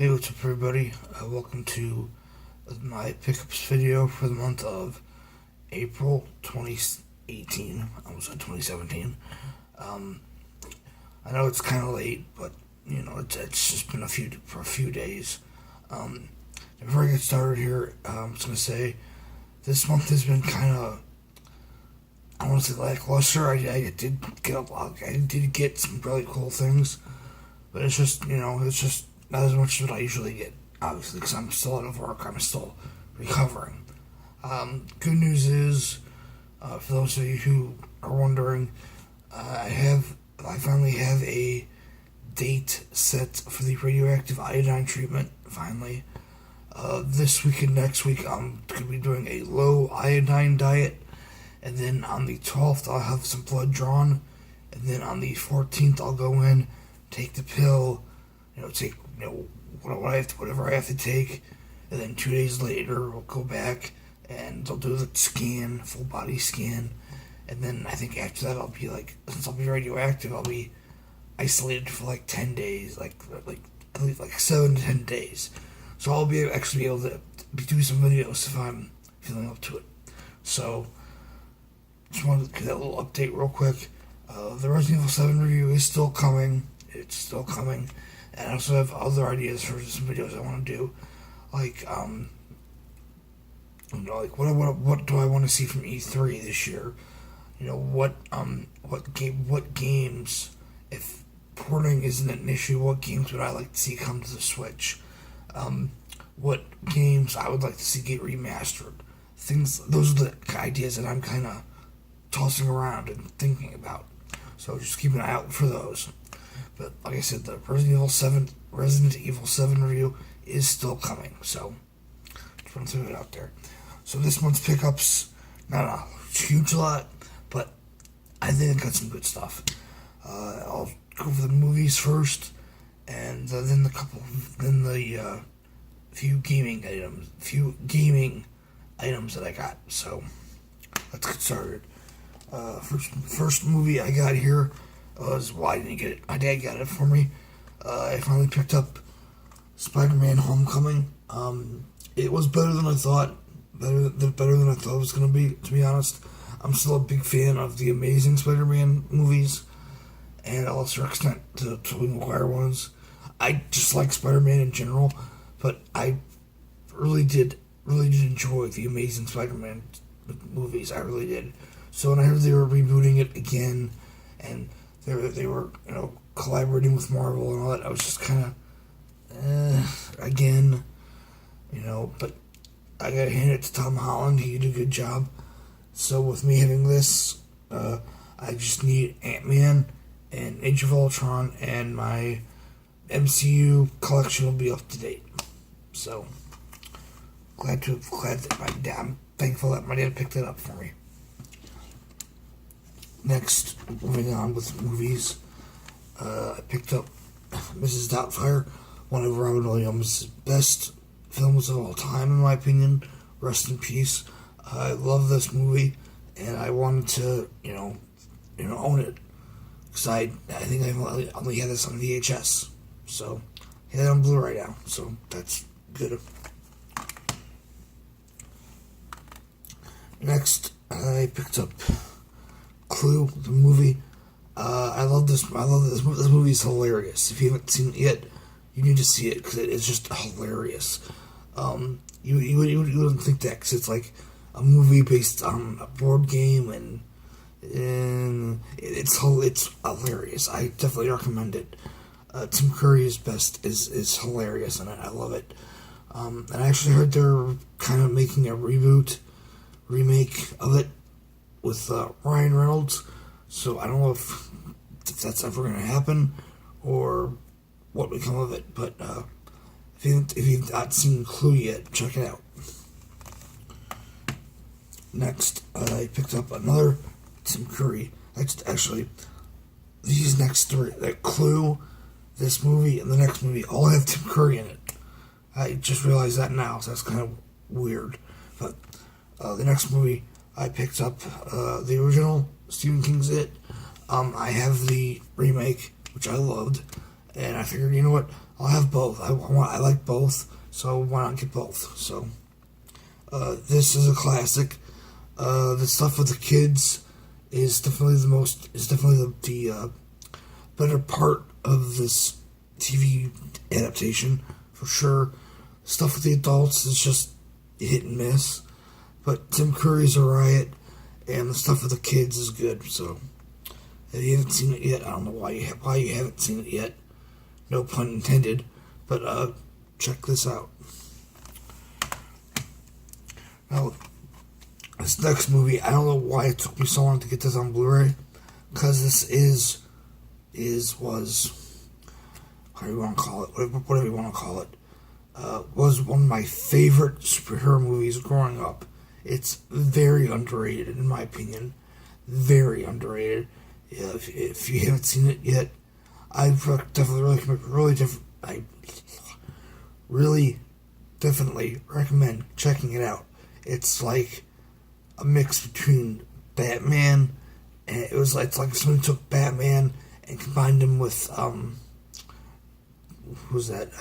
Hey, what's up, everybody? Welcome to my pickups video for the month of April 2018. I almost said 2017. I know it's kind of late, but it's just been for a few days. Before I get started here, I'm just gonna say this month has been kind of, I want to say, lackluster. I did get a lot. I did get some really cool things, but it's just not as much as what I usually get, obviously, because I'm still out of work. I'm still recovering. Good news is, for those of you who are wondering, I finally have a date set for the radioactive iodine treatment, finally. This week and next week, I'm going to be doing a low iodine diet, and then on the 12th, I'll have some blood drawn, and then on the 14th, I'll go in, take the pill, take whatever I have to take, and then 2 days later we'll go back and they'll do the scan, full body scan, and then I think after that since I'll be radioactive, I'll be isolated for like 10 days, like at least like 7 to 10 days. So I'll actually be able to do some videos if I'm feeling up to it. So just wanted to get that little update real quick. The Resident Evil 7 review is still coming. It's still coming. And I also have other ideas for some videos I want to do, like what do I want to see from E3 this year? What games, if porting isn't an issue, what games would I like to see come to the Switch? What games I would like to see get remastered? Those are the ideas that I'm kind of tossing around and thinking about. So just keep an eye out for those. But like I said, the Resident Evil 7 review is still coming, so just want to throw it out there. So this month's pickups, not a huge lot, but I think I got some good stuff. I'll go over the movies first, and then the few gaming items that I got. So let's get started. First movie I got here was, I didn't get it. My dad got it for me. I finally picked up Spider-Man: Homecoming. It was better than I thought. Better than I thought it was gonna be. To be honest, I'm still a big fan of the Amazing Spider-Man movies, and a lesser extent the Tobey Maguire ones. I just like Spider-Man in general, but I really did enjoy the Amazing Spider-Man movies. I really did. So when I heard they were rebooting it again, and they were collaborating with Marvel and all that, I was just kind of again, but I gotta hand it to Tom Holland. He did a good job. So with me having this, I just need Ant-Man and Age of Ultron, and my MCU collection will be up to date. So I'm thankful that my dad picked it up for me. Next, moving on with movies, I picked up Mrs. Doubtfire, one of Robin Williams' best films of all time, in my opinion. Rest in peace. I love this movie, and I wanted to, own it, because I think I only had this on VHS, so I had it on Blu-ray now, so that's good. Next, I picked up Clue, the movie. I love this. This movie is hilarious. If you haven't seen it yet, you need to see it because it's just hilarious. You wouldn't think that, because it's like a movie based on a board game, and it's hilarious. I definitely recommend it. Tim Curry is is hilarious in it. I love it. And I actually heard they're kind of making a remake of it with Ryan Reynolds, so I don't know if that's ever going to happen or what will become of it, but if you've not seen Clue yet, check it out. Next, I picked up another Tim Curry. Actually, these next three, Clue, this movie, and the next movie, all have Tim Curry in it. I just realized that now, so that's kind of weird. But the next movie I picked up, the original Stephen King's It. I have the remake, which I loved, And I figured, you know what, I'll have both. I like both, so why not get both? So this is a classic. The stuff with the kids is definitely the better part of this TV adaptation, for sure. Stuff with the adults is just hit and miss, but Tim Curry's a riot, and the stuff with the kids is good. So if you haven't seen it yet, I don't know why you haven't seen it yet. No pun intended, but check this out. Now, this next movie, I don't know why it took me so long to get this on Blu-ray, because this was, how do you want to call it, whatever you want to call it, was one of my favorite superhero movies growing up. It's very underrated, in my opinion. Very underrated. Yeah, if you haven't seen it yet, I definitely recommend checking it out. It's like a mix between Batman, and it's like somebody took Batman and combined him with who's that?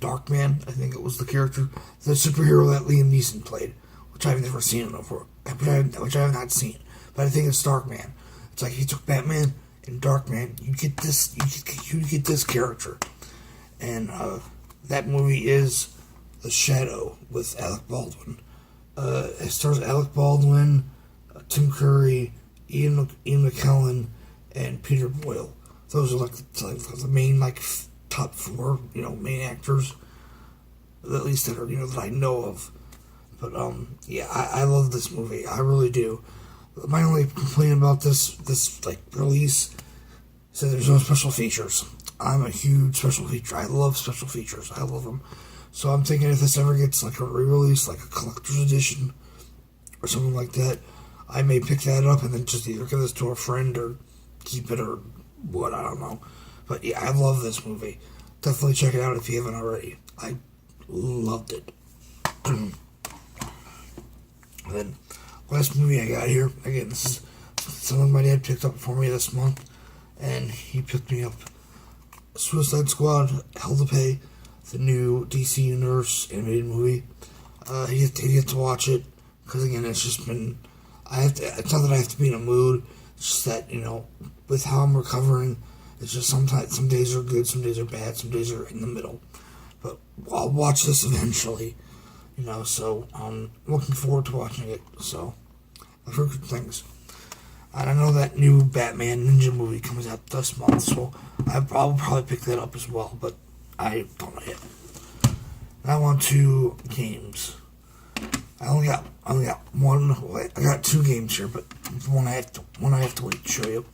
Darkman, I think it was the character, the superhero that Liam Neeson played, which I've never seen before, which I have not seen, but I think it's Darkman. It's like he took Batman and Darkman. You get this character, and that movie is The Shadow with Alec Baldwin. It stars Alec Baldwin, Tim Curry, Ian McKellen, and Peter Boyle. Those are like the main top four main actors, at least that are that I know of. But yeah, I love this movie. I really do. My only complaint about this release is that there's no special features. I'm a huge special feature. I love special features. I love them. So I'm thinking if this ever gets a re-release, like a collector's edition or something like that, I may pick that up and then just either give this to a friend or keep it or what, I don't know. But yeah, I love this movie. Definitely check it out if you haven't already. I loved it. Then, last movie I got here, again, this is something my dad picked up for me this month, and he picked me up Suicide Squad, Hell to Pay, the new DC Universe animated movie. He get to watch it, because again, it's just been, it's not that I have to be in a mood, it's just that, with how I'm recovering, it's just sometimes, some days are good, some days are bad, some days are in the middle. But I'll watch this eventually. So I'm looking forward to watching it. So I've heard good things. And I know that new Batman Ninja movie comes out this month, so I'll probably pick that up as well, but I don't know yet. Now on to games. I only got one. I got two games here, but one I have to wait to show you.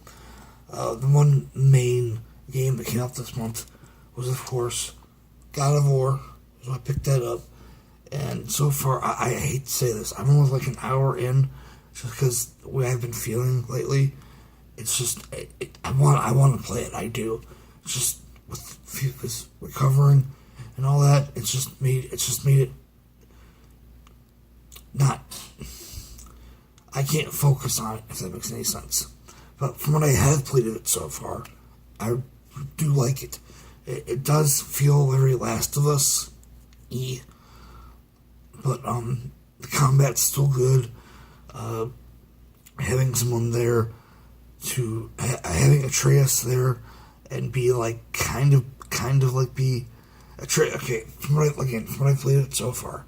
The one main game that came out this month was, of course, God of War. So I picked that up. And so far, I hate to say this, I'm only like an hour in, just because the way I've been feeling lately. It's just, I want to play it, I do. It's just, with recovering and all that, it's just made it not, I can't focus on it, if that makes any sense. But from what I have played of it so far, I do like it. It does feel very Last of Us-y. But the combat's still good. Having someone there having Atreus there and be like kind of like be Atreus. Okay, from what I played it so far,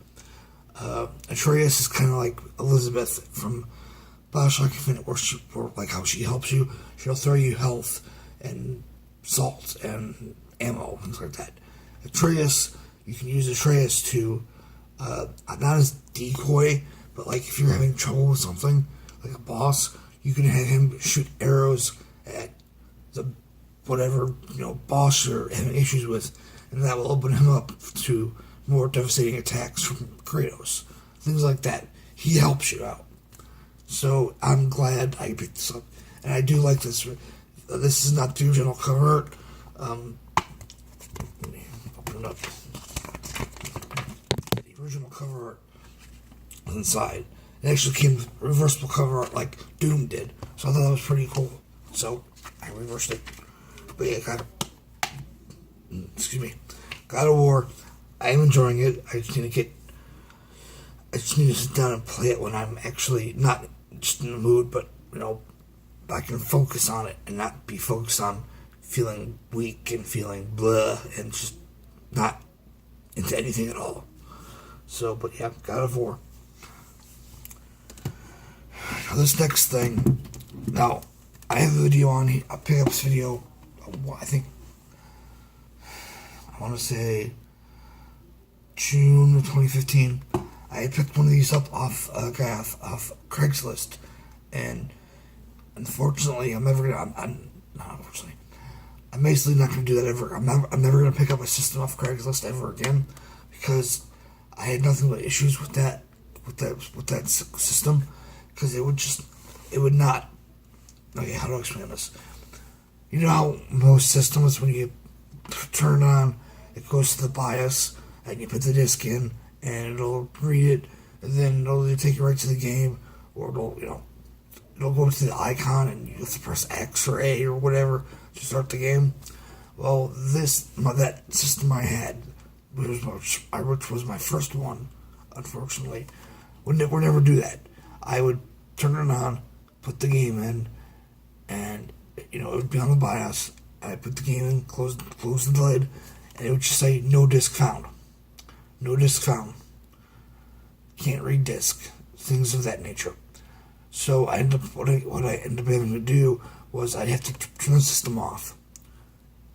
Atreus is kind of like Elizabeth from BioShock Infinite, where like how she helps you. She'll throw you health and salt and ammo, things like that. Atreus, you can use Atreus to. Not as decoy, but like if you're having trouble with something, like a boss, you can have him shoot arrows at the whatever boss you're having issues with, and that will open him up to more devastating attacks from Kratos. Things like that. He helps you out. So I'm glad I picked this up, and I do like this. This is not the original cover art. Let me open it up. Original cover art was inside. It actually came with reversible cover art like Doom did, so I thought that was pretty cool. So I reversed it. But yeah, excuse me, God of War. I am enjoying it. I just need to sit down and play it when I'm actually not just in the mood, but I can focus on it and not be focused on feeling weak and feeling blah and just not into anything at all. So, but yeah, God of War. Now this next thing, now I have a video on. I'll pick up this video. I think I want to say June of 2015. I picked one of these up off a guy off Craigslist, and unfortunately, I'm basically not going to do that ever. I'm never going to pick up a system off Craigslist ever again, because I had nothing but issues with that system, because it would not. Okay, how do I explain this? You know how most systems, when you turn it on, it goes to the BIOS, and you put the disc in, and it'll read it, and then it'll either take you right to the game, or it'll go to the icon, and you have to press X or A or whatever to start the game. Well, that system I had, which was my first one, unfortunately, would never do that. I would turn it on, put the game in, and it would be on the BIOS. I put the game in, close the lid, and it would just say no disc found. No disc found. Can't read disc. Things of that nature. So what I ended up having to do was I'd have to turn the system off,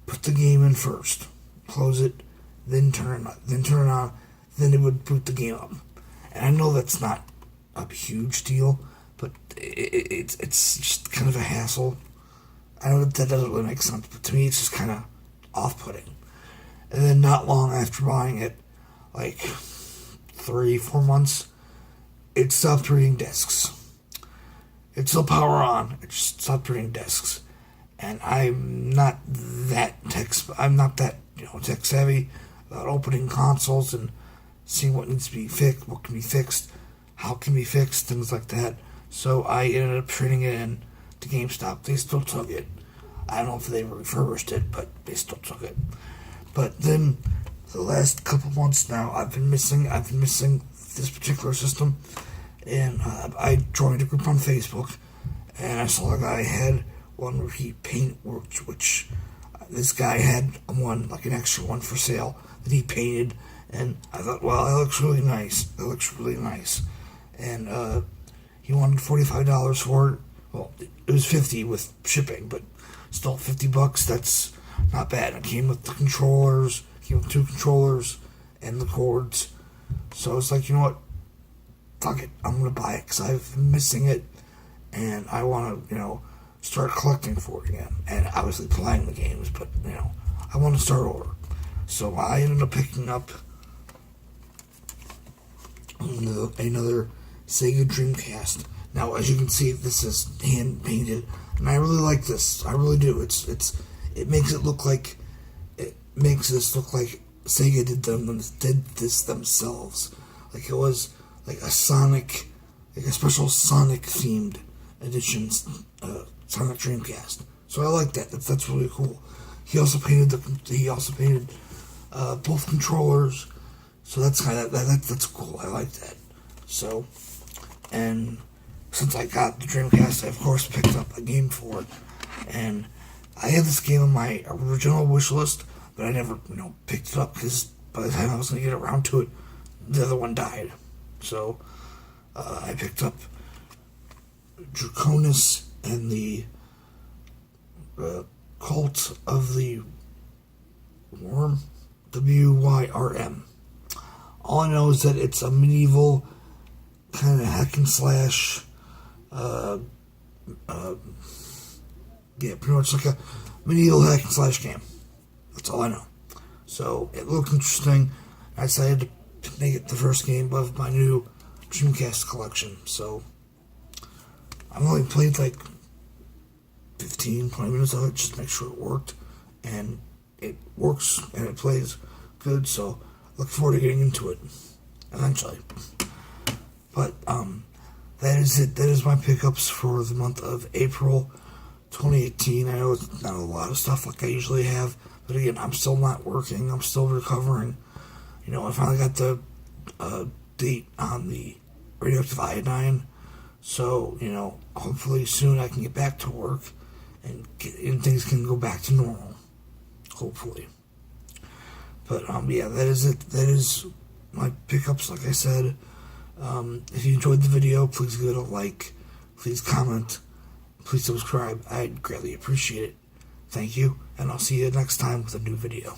put the game in first, close it, then turn it on, then it would boot the game up. And I know that's not a huge deal, but it's just kind of a hassle. I know that doesn't really make sense, but to me it's just kind of off-putting. And then not long after buying it, like 3-4 months, it stopped reading discs. It still power on, it just stopped reading discs. And I'm not that tech savvy about opening consoles and seeing what needs to be fixed, what can be fixed, how it can be fixed, things like that. So I ended up trading it in to GameStop. They still took it. I don't know if they refurbished it, but they still took it. But then the last couple months now, I've been missing this particular system, and I joined a group on Facebook, and I saw a guy had one where he which this guy had one, like an extra one for sale that he painted, and I thought, well, that looks really nice. And he wanted $45 for it. Well, it was $50 with shipping, but still $50. That's not bad. It came with the controllers. Came with 2 controllers and the cords. So I was like, you know what? Fuck it. I'm gonna buy it because I've been missing it, and I want to, start collecting for it again. And obviously playing the games, but I want to start over. So I ended up picking up another Sega Dreamcast. Now, as you can see, this is hand painted, and I really like this. I really do. It makes this look like Sega did this themselves. Like it was like a special Sonic themed edition, Sonic Dreamcast. So I like that. That's really cool. He also painted both controllers. So that's that's cool. I like that. So, and since I got the Dreamcast, I of course picked up a game for it, and I had this game on my original wish list, but I never picked it up because by the time I was going to get around to it, the other one died. So I picked up Draconis and the Cult of the Worm, WYRM. All I know is that it's a medieval kind of hack and slash, pretty much like a medieval hack and slash game. That's all I know. So it looked interesting. I decided to make it the first game of my new Dreamcast collection. So I've only played like 15-20 minutes of it just to make sure it worked, and it works and it plays good. So look forward to getting into it eventually. But that is it. That is my pickups for the month of April 2018. I know it's not a lot of stuff like I usually have, But again, I'm still not working. I'm still recovering. I finally got the date on the radioactive iodine. So, hopefully soon I can get back to work and things can go back to normal. Hopefully. But, yeah, that is it. That is my pickups, like I said. If you enjoyed the video, please give it a like. Please comment. Please subscribe. I'd greatly appreciate it. Thank you, and I'll see you next time with a new video.